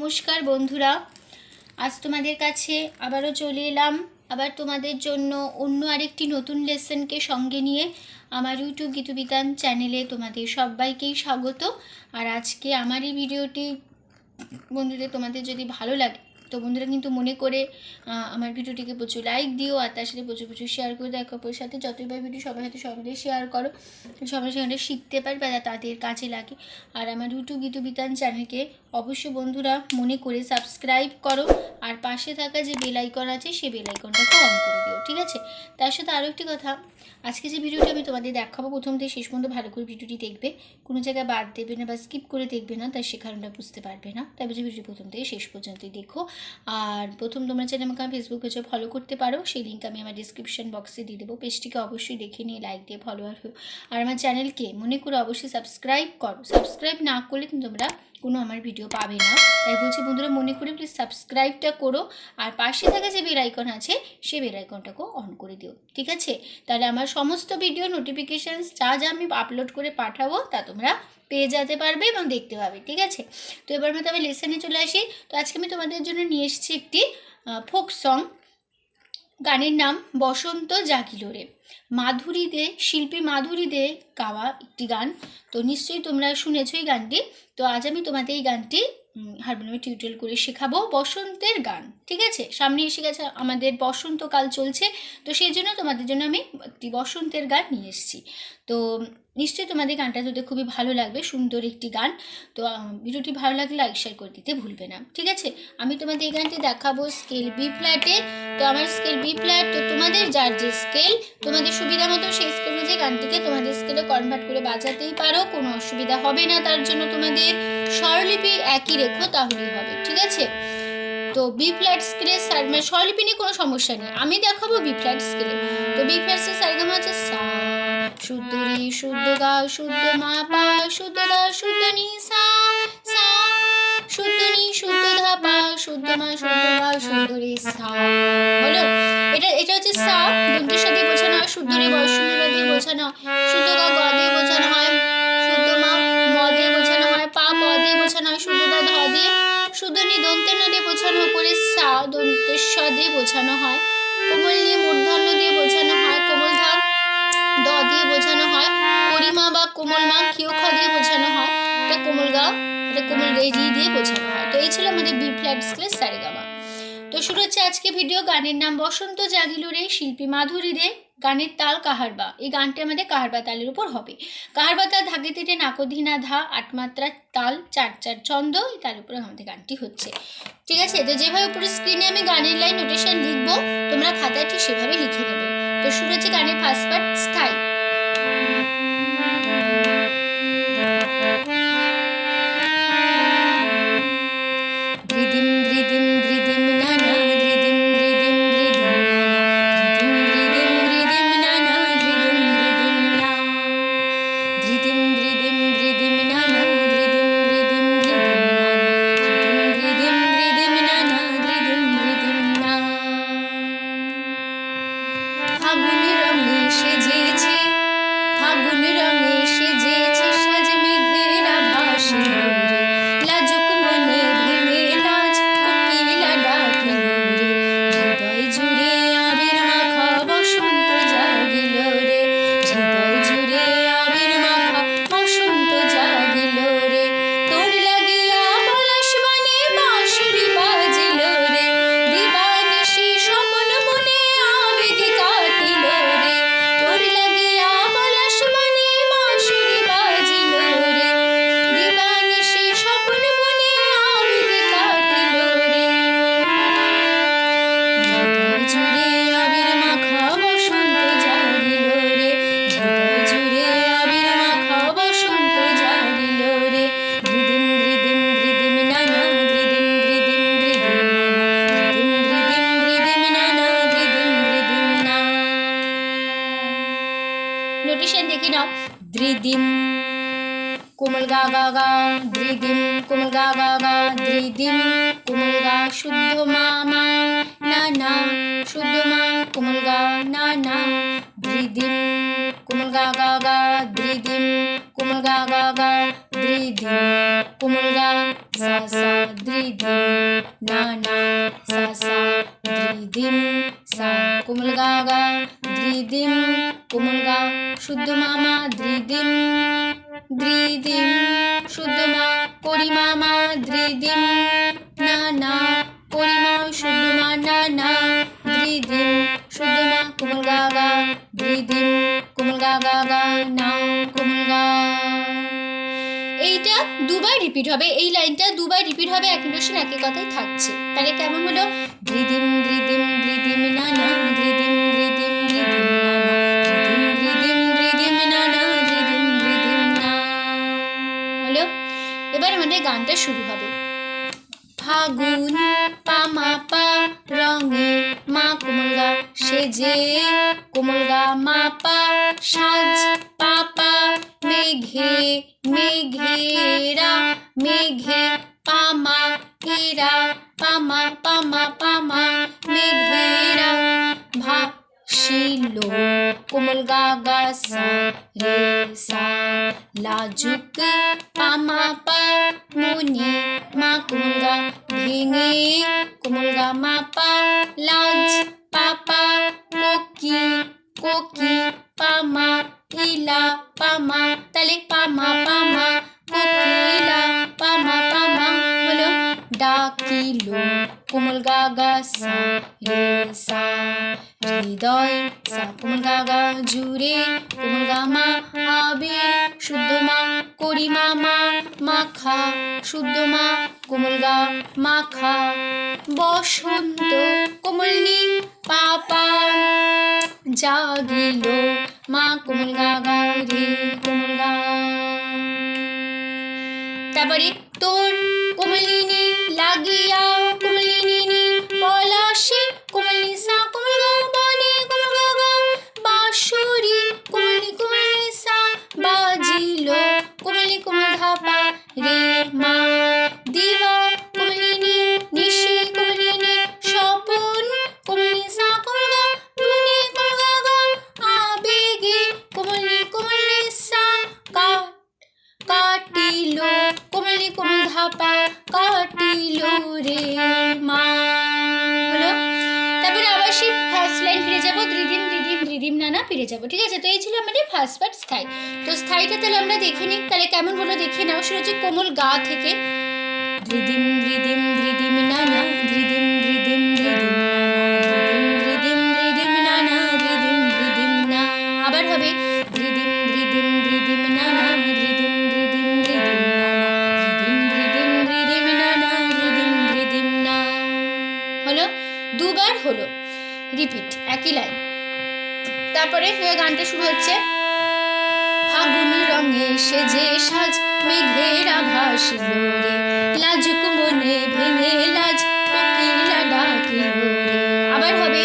নমস্কার বন্ধুরা, আজ তোমাদের কাছে আবারও চলে এলাম আবার তোমাদের জন্য অন্য আরেকটি নতুন লেসনকে সঙ্গে নিয়ে। আমার ইউটিউব গীতুবিতান চ্যানেলে তোমাদের সবাইকেই স্বাগত। আর আজকে আমার এই ভিডিওটি বন্ধুদের তোমাদের যদি ভালো লাগে তো বন্ধুরা কিন্তু মনে করে আমার ভিডিওটিকে প্রচুর লাইক দিও, আর তার সাথে প্রচুর শেয়ার করে দাও। অপরের সাথে যতবার ভিডিও সবার সাথে সবাই শেয়ার করো, সবাই সেখানে শিখতে পারবে আর তাদের কাজে লাগে। আর আমার ইউটিউব গীতুবিতান চ্যানেলকে অবশ্যই বন্ধুরা মনে করে সাবস্ক্রাইব করো, আর পাশে থাকা যে বেল আইকন আছে সেই বেল আইকনটাকে অন করে দিও, ঠিক আছে? তার সাথে আরও একটি কথা, আজকে যে ভিডিওটি আমি তোমাদের দেখাবো প্রথম থেকে শেষ পর্যন্ত ভালো করে ভিডিওটি দেখবে, কোনো জায়গায় বাদ দেবে না বা স্কিপ করে দেখবে না, তাই সে কারণটা বুঝতে পারবে না। তাই বুঝে ভিডিওটি প্রথম থেকে শেষ পর্যন্তই দেখো। আর প্রথম তোমরা চাইলে আমাকে আমার ফেসবুক পেজে ফলো করতে পারো, সেই লিঙ্ক আমি আমার ডিসক্রিপশন বক্সে দিয়ে দেবো। পেজটিকে অবশ্যই দেখে নিয়ে লাইক দিয়ে ফলোয়ার হো, আর আমার চ্যানেলকে মনে করে অবশ্যই সাবস্ক্রাইব করো। সাবস্ক্রাইব না করলে কিন্তু তোমরা কোনো আমার ভিডিও পাবে না, তাই বলছি বন্ধুরা মনে করে প্লিজ সাবস্ক্রাইবটা করো, আর পাশে থাকা যে বেল আইকন আছে সেই বেল আইকনটাকেও অন করে দিও, ঠিক আছে? তাহলে আমার সমস্ত ভিডিও নোটিফিকেশানস যা যা আমি আপলোড করে পাঠাবো তা তোমরা পেয়ে যেতে পারবে এবং দেখতে পাবে, ঠিক আছে? তো এবার আমি তবে লেসনে চলে আসি। তো আজকে আমি তোমাদের জন্য নিয়ে এসেছি একটি ফোক সং। গানের নাম বসন্ত জাগিলো রে, মাধুরী দে, শিল্পী মাধুরী দে গাওয়া একটি গান। তো নিশ্চয়ই তোমরা শুনেছো এই গানটি। তো আজ আমি তোমাদের এই গানটি হারমোনিয়ামে টিউটোরিয়াল করে শেখাবো, বসন্তের গান, ঠিক আছে? সামনে এসে গেছে আমাদের বসন্তকাল চলছে, তো সেই জন্য তোমাদের জন্য আমি একটি বসন্তের গান নিয়ে এসেছি। তো নিশ্চয়ই তোমাদের গানটা তোদের খুবই ভালো লাগবে, সুন্দর একটি গান। তো ভিডিওটি ভালো লাগলে লাইক শেয়ার করে দিতে ভুলবে না, ঠিক আছে? আমি তোমাদের এই গানটি দেখাবো স্কেল বি ফ্ল্যাটে। তো আমার স্কেল বি ফ্ল্যাট, তো তোমাদের যার যে স্কেল তোমাদের সুবিধা মতো সেই স্কেল অনুযায়ী গানটিকে তোমাদের স্কেলে কনভার্ট করে বাজাতেই পারো, কোনো অসুবিধা হবে না। তার জন্য তোমাদের স্বরলিপি একই রেখো, তাহলেই হবে, ঠিক আছে? তো বি ফ্ল্যাট স্কেলে স্বরলিপি নিয়ে কোনো সমস্যা নেই, আমি দেখাবো বি ফ্ল্যাট স্কেলে। তো বি ফ্ল্যাট স্কেলে সারেগামা হচ্ছে সা, শুদ্ধ রে, শুদ্ধ গা, শুদ্ধ মা পা, শুদ্ধ দা, শুদ্ধ নি সা, সা, শুদ্ধ নি, শুদ্ধ ধা পা, শুদ্ধ মা, শুদ্ধ গা, শুদ্ধ রে সা। হলো? এটা হচ্ছে সা, দন্তের সাথে বোঝানো হয়। শুদ্ধ রে বর্ষণ দিয়ে বোঝানো হয়, শুদ্ধ গা গ দিয়ে বোঝানো হয়, শুদ্ধ মা ম দিয়ে বোঝানো হয়, পা প দিয়ে বোঝানো হয়, শুদ্ধ দা ধ দিয়ে, শুদ্ধ নি দন্তের ন দিয়ে বোঝানো হয়, করে সা দন্তের স দিয়ে বোঝানো হয়, কোমল নিয়ে মূর্ধন্য দিয়ে বোঝানো হয়, কোমল ধা দ দিয়ে বোঝানো হয়, করিমা বা কোমল মা কিউ খ দিয়ে বোঝানো হয়, এটা কোমল গা, এটা কোমল রে রি দিয়ে বোঝানো হয়। তো এই ছিল আমাদের বি ফ্ল্যাট স্কেলের সারেগামা। তো শুরু হচ্ছে আজকে ভিডিও। গানের নাম বসন্ত জাগিলো রে, শিল্পী মাধুরী দে, গানের তাল কাহারবা। এই গানটি আমাদের কাহারবা তালের উপর হবে। কাহারবা তাল ধাগে তিটে নাকধিনা ধা, 8 মাত্রা তাল, 4/4 ছন্দ, তার উপরে আমাদের গানটি হচ্ছে, ঠিক আছে? তো যেভাবে উপরে স্ক্রিনে আমি গানের লাইন নোটেশন লিখবো তোমরা খাতায় ঠিক সেভাবে লিখে নেবে। তো শুরু হচ্ছে গানের ফার্স্ট পার্ট, স্থায়ী। নোটেশন দেখি নাও, দ্রিদিম কোমল গা গা গা, দ্রিদিম কোমল গা গা গা, দ্রিদিম কোমল গা, শুদ্ধ মা মা না না, শুদ্ধ মা কোমল গা না না, দ্রিদিম কোমল গা গা গা, দ্রিদিম কোমল গা গা গা, দ্রিদিম কোমল গা, সা সা দ্রিধিম না না সা সা দ্রিধিম সা কোমল গা গা দ্রিধিম কোমল গা শুদ্ধ মামা দ্রিধিম দ্রিধিম শুদ্ধ মা পরিমা মা দ্রিধিম না না পরিমা শুদ্ধ মা না না দ্রিধিম শুদ্ধ মা কোমল গা গা দ্রিধিম কোমল গা গা গা না কোমল গা। এইটা দুবার রিপিট হবে, এই লাইনটা দুবার রিপিট হবে, এক ইন্টোনেশন একই কথাই থাকছে। তাহলে কেমন হলো? দ্রিধিম দ্রিধিম দ্রিধিম না না দ্রিধিম দ্রিধিম দ্রিধিম না না দ্রিধিম দ্রিধিম দ্রিধিম না না দ্রিধিম দ্রিধিম না। হলো? এবার আমাদের গানটা শুরু হবে। ফাগুন পা মা পা রঙে মা কোমল গা সেজে কোমল গা মা পা সাজ পা পা মেঘে মেঘেরা মেঘে পামা এরা পামা পামা পামা মেঘেরা ভাসিল কোমল গা গা সা রে সা লাজুক পামা পা মনি মা কোমল গা ভেঙে কোমল গা মা পা লাজ পাপা কোকি কোকি পামা ইলা পামা, তাহলে পামা পামা কোকিলা পামা পামা হলো ডাকিল কোমল গা গা সা রে সা হৃদয় সা কোমল গা গা জুড়ে কোমল গা মা আবির শুদ্ধ মা করি মামা মাখা শুদ্ধ মা কোমল গা মাখা বসন্ত কোমলনি পাপা জাগিল মা কোমল গা গা রে কোমল গা। তারপরে তোর কোমলিনী লাগিয়া কোমলিনী পলাশে কোমলিনী সা কোমল গা বনে কোমল গা গা বাঁশুরি কোমলি কোমলি সা বাজিল কোমলি কোমল ধাপা রে মা দিবা কোমলিনী নিশি কোমলিনী স্বপন কোমলি সা কোমল গা বুনে কোমল গা গা আবেগে কোমলি কোমলি সা কাটিল কোমলি কোমল ধাপা কাটিল রে মা। হলো? তারপরে আবার সেই ফার্স্ট লাইন ফিরে যাবো, দ্রিধিম দ্রিধিম দ্রিধিম নানা ফিরে যাবো। ঠিক আছে? তো এই ছিল আমাদের ফার্স্ট পার্ট স্থায়ী। তো স্থায়ীটা তাহলে আমরা দেখে নিই, তাহলে কেমন হলো দেখে নাও। শুরু হচ্ছে কোমল গা থেকে দ্রিধিম দ্রিধিম দ্রিধিম নানা দ্রিধিম দ্রিধিম দ্রিধিম দ্রিধিম দ্রিধিম নানা দ্রিধিম দ্রিধিম না। আবার হবে দ্রিধিম দ্রিধিম দ্রিধিম নানা দ্রিধিম দ্রিধিম দ্রিধিম নানা দ্রিধিম দ্রিধিম দ্রিধিম নানা দ্রিধিম দ্রিধিম না। হলো? দুবার হলো রিপিট একই লাইন। তারপরে গানটা শুরু হচ্ছে ফাগুন রঙে সেজে সাজ মেঘের ভাসিল রে লাজুক মনে ভেঙে লাজ কোকিলা ডাকিল রে। আবার হবে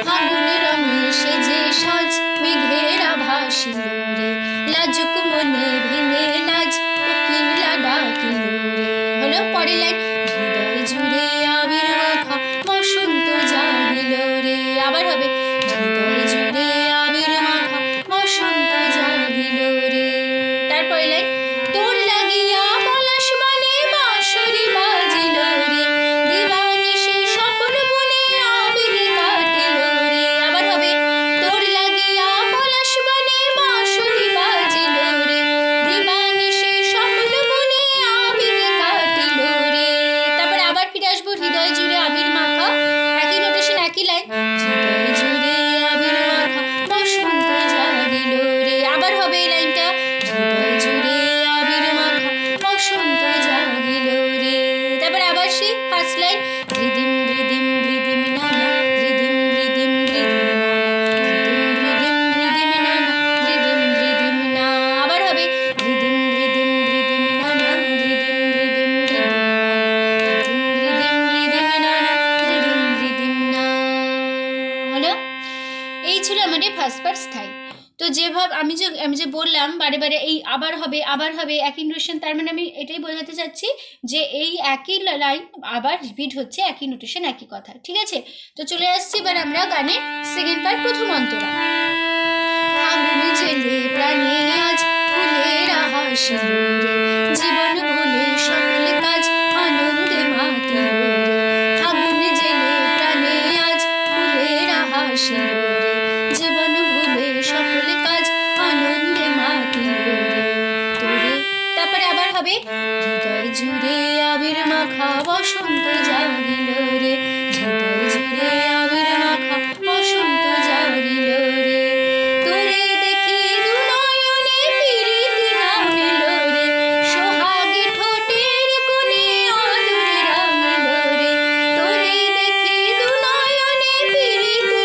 ফাগুন রঙে সেজে সাজ মেঘের ভাসিল রে লাজুক মনে ভেঙে লাজ কোকিলা ডাকিল রে। হলো? পরের লাইন হৃদয় জুড়ে আবির মাখা বসন্ত জাগিল রে। আবার হবে হৃদয় জুড়ে আবির মাখা বসন্ত জাগিল রে। তারপরে লাইন তোর লাগিয়া পলাশ বনে বাঁশরি বাজিল রে দিবানিশি স্বপন বনে আবিরে কাটিল রে। আবার হবে তোর লাগিয়া পলাশ বনে বাঁশরি বাজিল রে দিবানিশি স্বপন বনে আবিরে কাটিল রে। তারপরে আবার ফিরে আসবো হৃদয় জুড়ে আবির মাখা, একই নোটেশন একই লাইন হৃদয় জুড়ে আবির মাখা বসন্ত জাগিল রে। আবার হবে এই লাইনটা হৃদয় জুড়ে আবির মাখা বসন্ত জাগিল রে। তারপরে আবার সেই ফার্স্ট লাইন দ্রিধিম দ্রিধিম দ্রিধিম নানা দ্রিধিম দ্রিধিম দ্রিধিম নানা দ্রিধিম দ্রিধিম দ্রিধিম নানা দ্রিধিম দ্রিধিম না। আবার হবে দ্রিধিম দ্রিধিম দ্রিধিম নানা দ্রিধিম দ্রিধিম দ্রিধিম নানা দ্রিধিম দ্রিধিম না। হলো? এই ছিল আমাদের ফার্স্ট পার্ট স্থায়ী। তো যেভাবে আমি যে বললাম বারে বারে এই আবার হবে একই নোটেশন, তার মানে আমি এটাই বোঝাতে চাচ্ছি যে এই একই লাইন আবার রিপিট হচ্ছে, একই নোটেশন একই কথা। ঠিক আছে? তো চলে আসছি এবার আমরা গানে সেকেন্ড পার্ট প্রথম অন্তরা। ফাগুন জেলে প্রাণে আজ ফুলের হাসিল রে জীবন ভুলে সকল কাজ মাখা বসন্ত জাগিল রে, হৃদয় জুড়ে আবির মাখা বসন্ত জাগিল রে। তোরে দেখি দু নয়নে প্রীতি নামিল রে, সোহাগী ঠোঁটের কোণে আদরে রাঙিল রে। তোরে দেখি দু নয়নে প্রীতি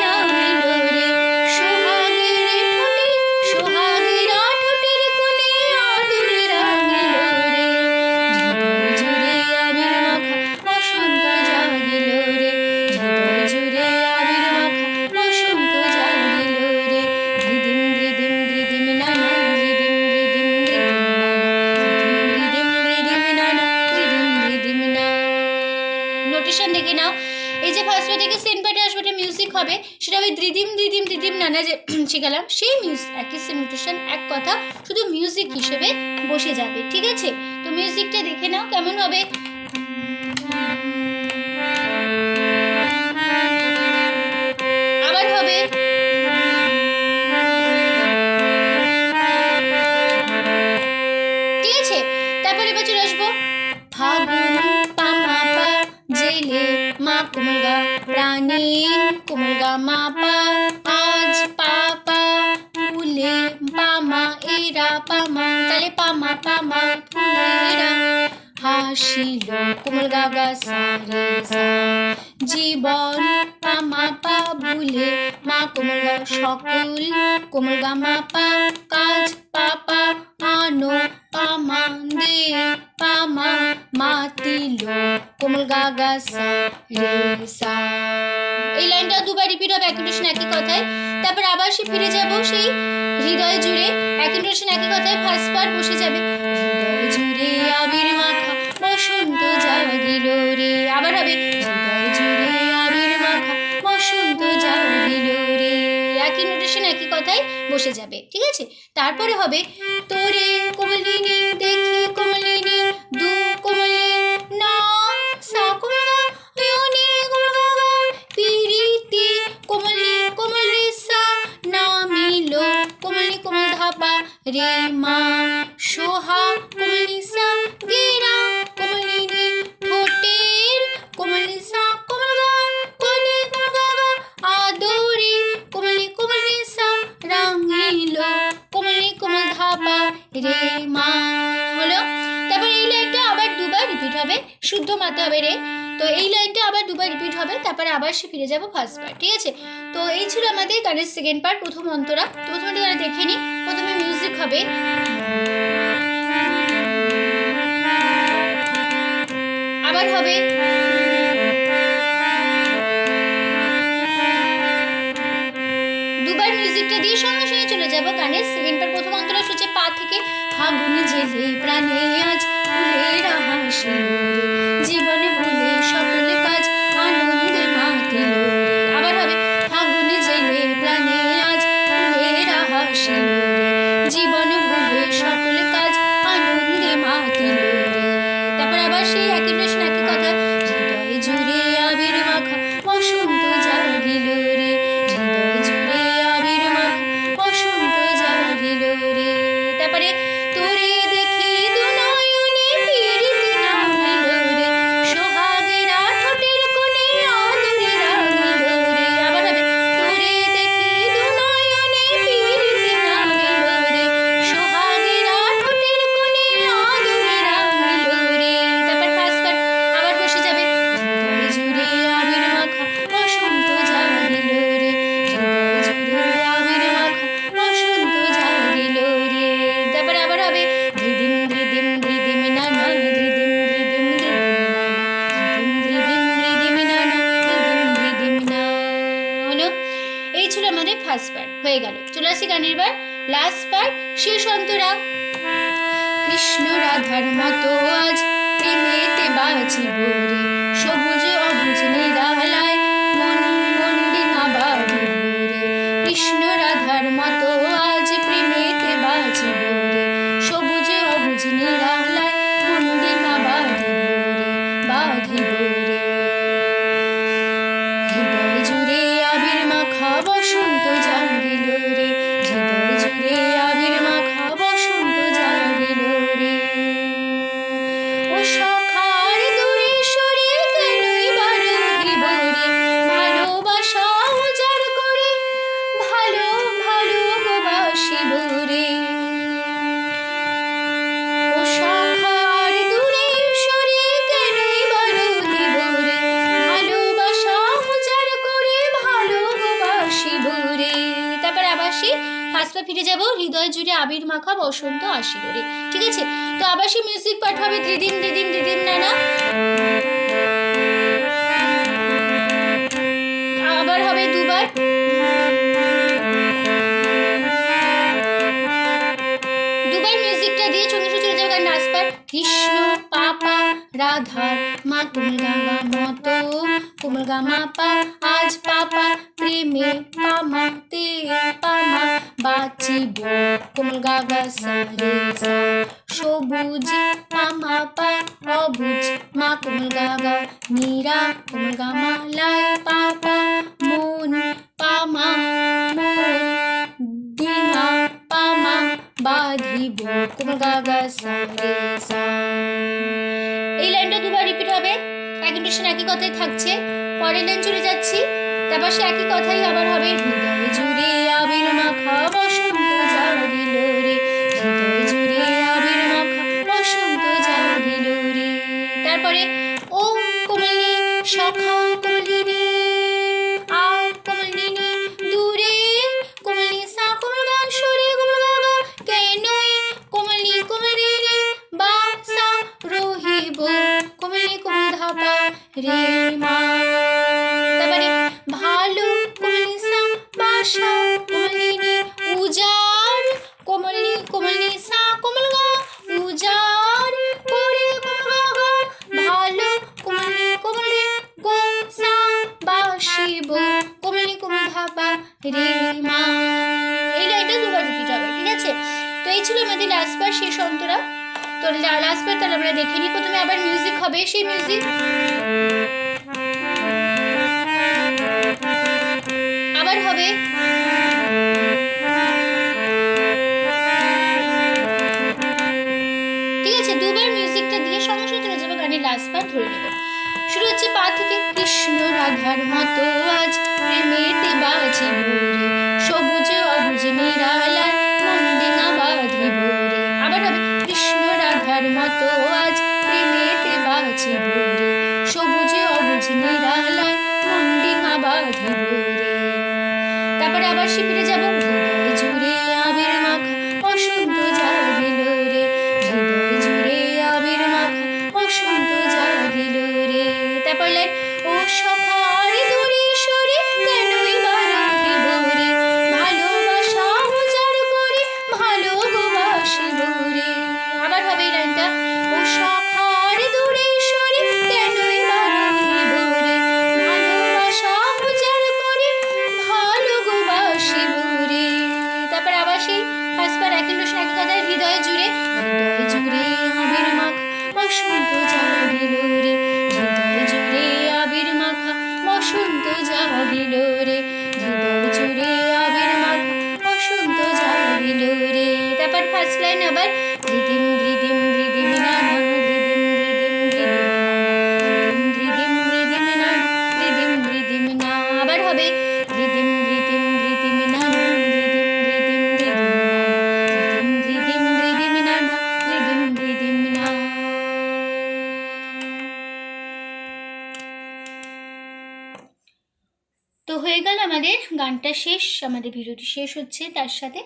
নামিল রে, সোহাগীর ঠোঁটে সোহাগীরা ঠোঁটের কোণে আদরে রাঙিল রে। হৃদয় জুড়ে আবির মাখা বসন্ত জাগিল রে, হৃদয় জুড়ে আবির মাখা বসন্ত জাগিল রে। ধিদিম ধিদিম ধিদিম নানা, ধিদিম ধিদিম ধিদিম নানা, ধিদিম ধিদিম না। নোটেশন দেখে নাও। এই যে ফার্স্ট পার্ট থেকে সেকেন্ড পার্টে আসবে, এটা মিউজিক হবে, সেটা ওই ধ্রিদিম ধ্রিদিম ধ্রিদিম নানা যে শিখালাম সেই মিউজিক, একই সেম নোটেশন, এক কথা, শুধু মিউজিক হিসেবে বসে যাবে, ঠিক আছে? তো মিউজিকটা দেখে নাও কেমন হবে। আবার হবে ঠিক আছে। তারপরে এবার চলে আসবো ফাগুন পামা পা জেলে মা কোমলগা প্রাণী কোমলগা মা পা আজ পাপা ফুলে পামা এরা পামা, তাহলে পামা পামা ফুলেরা হাসিল কোমলগা গা সারে সা জীবন পামা পা ভুলে মা কোমলগা সকল কোমলগা মা পা কাজ পাপা আনো পামা দে পামা মাতিল কোমলগা গা সা রে সা। এই লাইনটা দুবার রিপিট হবে, একই নোটেশন একই কথায়। তারপর আবার সে ফিরে যাব সেই হৃদয় জুড়ে, একই নোটেশন একই কথায়, ফার্স্ট পার্ট বসে যাবে হৃদয় জুড়ে আবির মাখা বসন্ত জাগিল রে। আবার হবে হৃদয় জুড়ে আবির মাখা বসন্ত জাগিল রে, একই নোটেশন একই কথায় বসে যাবে, ঠিক আছে? তারপরে হবে তোরে কোমলিনী দেখি কোমলিনী দু কোমলি না সা কোমলা ইউনি কোমলা পিরিতি কোমলি কোমলি সা নামিল কোমলি কোমল ধাপা রে মা সোহা কোমলি সা গেরা কোমলিনী ঠোঁটের কোমলি সা কোমলা কোনি কোমলা আদরে কোমলি কোমলি সা রাঙিল কোমলি কোমল ধাপা রে মা। হলো? তারপর এই লাইনটা আবার দুবার রিপিট হবে, শুদ্ধ মাতে হবে রে। তো এই লাইনটা আবার দুবার রিপিট হবে, তারপরে আবার সে ফিরে যাবো ফার্স্ট পার্ট, ঠিক আছে? তো এই ছিল আমাদের গানের সেকেন্ড পার্ট, প্রথম অন্তরা। তো প্রথমে তারা দেখে নি, প্রথমে মিউজিক হবে, আবার হবে দুবার মিউজিকটা দিয়ে সঙ্গে সঙ্গে চলে যাবো গানের সেকেন্ড পার্ট। প্রথম অন্তরা হচ্ছে পা থেকে ফাগুন জেলে প্রাণে আজ ফুলের হাসিল রে, জীবনে ভুলে সকল কাজ আনন্দে মাতিল রে। আবার হবে ফাগুন জেলে প্রাণে আজ ফুলের হাসিল রে, জীবনে ভুলে সকল কাজ আনন্দে মাতিল রে। তারপর আবার সেই একই নোটেশন একই কথা, হৃদয় জুড়ে আবির মাখা বসন্ত জাগিল রে, হৃদয় জুড়ে আবির মাখা বসন্ত জাগিল রে। তারপরে তোরে দেখি দু নয়নে প্রীতি নামিল রে, সোহাগীরা ঠোঁটের কোণে আদরে রাঙিল রে। আবার হবে তোরে দেখি দু নয়নে প্রীতি নামিল রে, সোহাগীরা ঠোঁটের কোণে আদরে রাঙিল রে। তারপর ফার্স্ট পার্ট আবার বসে যাবে হৃদয় জুড়ে আবির মাখা বসন্ত জাগিল রে, হৃদয় জুড়ে আবির মাখা বসন্ত জাগিল রে। তারপরে আবার হবে ধ্রিদিম ধ্রিদিম ধ্রিদিম নানা, ধ্রিদিম ধ্রিদিম ধ্রিদিম নানা, ধ্রিদিম ধ্রিদিম ধ্রিদিম নানা, ধ্রিদিম ধ্রিদিম না। হলো? এই ছিল আমাদের ফার্স্ট পার্ট, হয়ে গেল। চলে আসি গানের বার লাস্ট পার্ট, শেষ অন্তরা। কৃষ্ণ রাধার মতো আজ প্রেমেতে বাজিব রে, সবুজ অবুজ নিরালায় মন মন্ডিনা বাঁধিব রে। কৃষ্ণ রাধার মতো আজ প্রেমেতে বাজিব রে, সবুজ অবুজ নিরালায় মন্ডিনা বাঁধিব রে, বাঁধিব রে। হৃদয় জুড়ে আবির মাখা বসন্ত জাগিল রে, হৃদয় জুড়ে আবির মাখা বসন্ত জাগিল রে। হৃদয় জুড়ে আবির মাখা বসন্ত আসিল রে। ঠিক আছে, তো আবার সেই মিউজিক পার্ট হবে ধিদিম ধিদিম ধিদিম নানা, আবার হবে দুবার। দুবার মিউজিকটা দিয়ে সঙ্গে সঙ্গে চলে যাবে গান নাচ পার। কৃষ্ণ পাপা রাধার মা কোমল গাঙ্গা মতো কোমল গা মা পা আজ পাপা প্রেমে পামা তে পামা বাঁচিব কোমল গা গা সা রে সা সবুজ পামা পা অবুজ মা কোমল গা গা নীরা কোমল গা মা লাই পাপা মন পামা মন ডিঙা পামা বাঁধিব কোমল গা গা সা রে সা। এই লাইনটা দুবার রিপিট হবে, একই টেশন একই কথাই থাকছে। পরের লাইন চলে যাচ্ছি, তারপর সে একই কথাই আবার হবে। হৃদয় জুড়ে আবির মাখা বসন্ত জাগিল রে, হৃদয় জুড়ে আবির মাখা বসন্ত জাগিল রে। তারপরে ও কোমলিনী সখা কোমলিনী আ কোমলিনী দূরে কোমলিনী সা কোমল গা সরে কোমল গা গা কেনই কোমলিনী কোমল রে বা সা রহিব কোমলিনী কোমল ধাপা রে মা। তারপরে ভালো কোমলিনী সা বাসা কোমলিনী উজার কোমলিনী কোমলিনী সা কোমল গা উজার করে কোমল গা ভালো কোমলিনী কোমল গো সা বাসিব কোমলিনী কোমল ধাপা রে মা। এই লাইনটা দুবার রিপিট হবে। ঠিক আছে, তো এই ছিল আমাদের লাস্ট পার্ট শেষ অন্তরা। তো লাস্ট পার্ট তাহলে আমরা দেখে নিই। প্রথমে আবার মিউজিক হবে, সেই মিউজিক আবার হবে। ঠিক আছে, দুবার মিউজিকটা দিয়ে সঙ্গে সঙ্গে চলে যাবে গানের লাস্ট পার্ট ধরে নেব। শুরু হচ্ছে পা থেকে। কৃষ্ণ রাধার মতো আজ প্রেমেতে বাজিব রে, সবুজ অবুজ নিরালার মন ডিঙা বাঁধিব রে। আবার হবে কৃষ্ণ রাধার মতো আজ প্রেমেতে বাজিব রে, সবুজ অবুজ নিরালার মন ডিঙা বাঁধিব রে। তারপরে আবার শিপিরে যাব। হৃদয় জুড়ে আবির মাখা বসন্ত জাগিল রে, হৃদয় জুড়ে আবির মাখা বসন্ত জাগিল রে। তারপর লাইন ও সখা রে দূরে সরে কেনই বা রহিব রে, ভালোবাসা উজাড় করে ভালো গো বাসিব রে। আবার হবে এই লাইনটা ও সখা রে দূরে সরে কেনই বা রহিব রে, ভালোবাসা উজাড় করে ভালো গো বাসিব রে। তারপর আবার সেই পাঁচবার একই টেশন একই কথায়। হৃদয় জুড়ে হৃদয় জুড়ে আবির মাখা বসন্ত জাগিল রে, হৃদয় জুড়ে আবির মাখা বসন্ত জাগিল রে, হৃদয় জুড়ে আবির মাখা বসন্ত জাগিল রে। তারপর ফার্স্ট লাইন আবার রিদিম রিদিম রিদিম নানা রিদিম রিদিম রিদিম নানা রিদিম রিদিম না। আবার হবে রিদিম রিদিম রিদিম নানা রিদিম রিদিম রিদিম নানা রিদিম রিদিম নানা রিদিম রিদিম না। তো হয়ে গেল আমাদের গানটা শেষ, আমাদের ভিডিওটি শেষ হচ্ছে তার সাথে।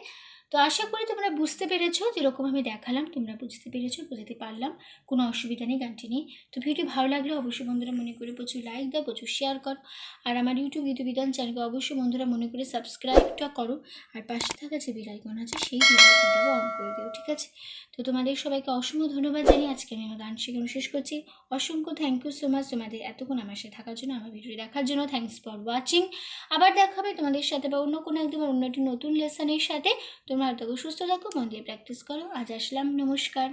তো আশা করি তোমরা বুঝতে পেরেছো, যেরকম আমি দেখালাম তোমরা বুঝতে পেরেছো, বোঝাতে পারলাম, কোনো অসুবিধা নেই গানটি নিয়ে। তো ভিডিও ভালো লাগলে অবশ্যই বন্ধুরা মনে করে প্রচুর লাইক দাও, প্রচুর শেয়ার করো, আর আমার ইউটিউব গীতবিতান চ্যানেলকে অবশ্যই বন্ধুরা মনে করে সাবস্ক্রাইবটা করো, আর পাশে থাকা যে বেল আইকন আছে সেই বেল আইকনটাও অন করে দিও। ঠিক আছে, তো তোমাদের সবাইকে অসংখ্য ধন্যবাদ জানিয়ে আজকে আমি আমার গান শেখানো শেষ করছি। অসংখ্য থ্যাংক ইউ সো মাচ তোমাদের এতক্ষণ আমার সাথে থাকার জন্য, আমার ভিডিও দেখার জন্য। Thanks for watching. আবার দেখা হবে তোমাদের সাথে বা অন্য কোনো একদম অন্য একটি নতুন লেসনের সাথে। তোমরা থাকো, সুস্থ থাকো, মন দিয়ে প্র্যাকটিস করো। আজ আসলাম, নমস্কার।